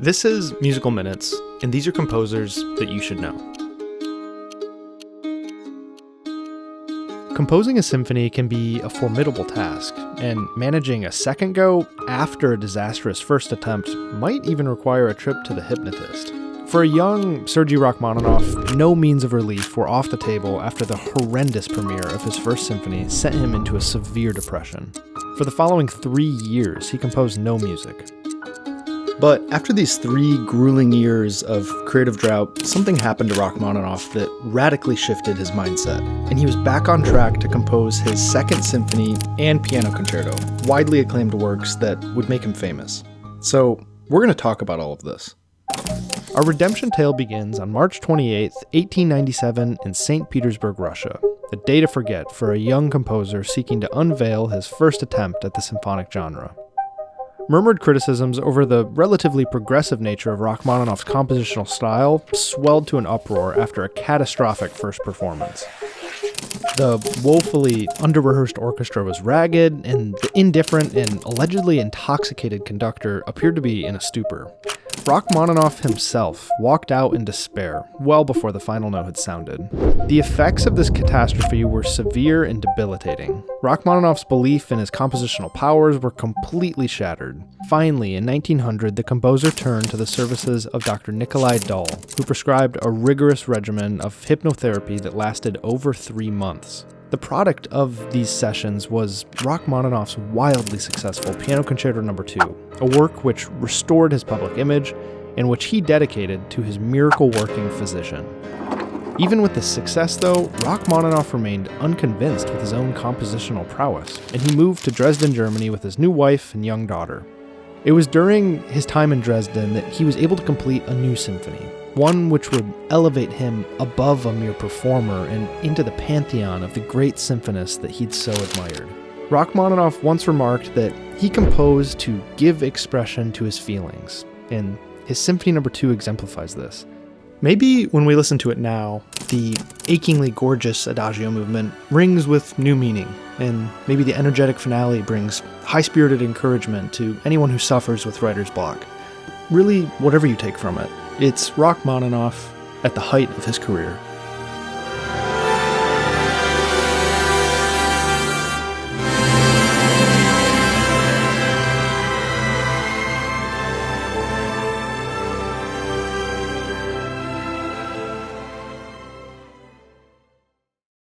This is Musical Minutes, and these are composers that you should know. Composing a symphony can be a formidable task, and managing a second go after a disastrous first attempt might even require a trip to the hypnotist. For a young Sergei Rachmaninoff, no means of relief were off the table after the horrendous premiere of his first symphony sent him into a severe depression. For the following 3 years, he composed no music. But after these 3 grueling years of creative drought, something happened to Rachmaninoff that radically shifted his mindset, and he was back on track to compose his second symphony and piano concerto, widely acclaimed works that would make him famous. So we're going to talk about all of this. Our redemption tale begins on March 28, 1897 in St. Petersburg, Russia, a day to forget for a young composer seeking to unveil his first attempt at the symphonic genre. Murmured criticisms over the relatively progressive nature of Rachmaninoff's compositional style swelled to an uproar after a catastrophic first performance. The woefully under-rehearsed orchestra was ragged, and the indifferent and allegedly intoxicated conductor appeared to be in a stupor. Rachmaninoff himself walked out in despair well before the final note had sounded. The effects of this catastrophe were severe and debilitating. Rachmaninoff's belief in his compositional powers were completely shattered. Finally, in 1900, the composer turned to the services of Dr. Nikolai Dahl, who prescribed a rigorous regimen of hypnotherapy that lasted over 3 months. The product of these sessions was Rachmaninoff's wildly successful Piano Concerto No. 2, a work which restored his public image and which he dedicated to his miracle-working physician. Even with this success, though, Rachmaninoff remained unconvinced with his own compositional prowess, and he moved to Dresden, Germany with his new wife and young daughter. It was during his time in Dresden that he was able to complete a new symphony, one which would elevate him above a mere performer and into the pantheon of the great symphonists that he'd so admired. Rachmaninoff once remarked that he composed to give expression to his feelings, and his Symphony No. 2 exemplifies this. Maybe when we listen to it now, the achingly gorgeous Adagio movement rings with new meaning, and maybe the energetic finale brings high-spirited encouragement to anyone who suffers with writer's block. Really, whatever you take from it, it's Rachmaninoff at the height of his career.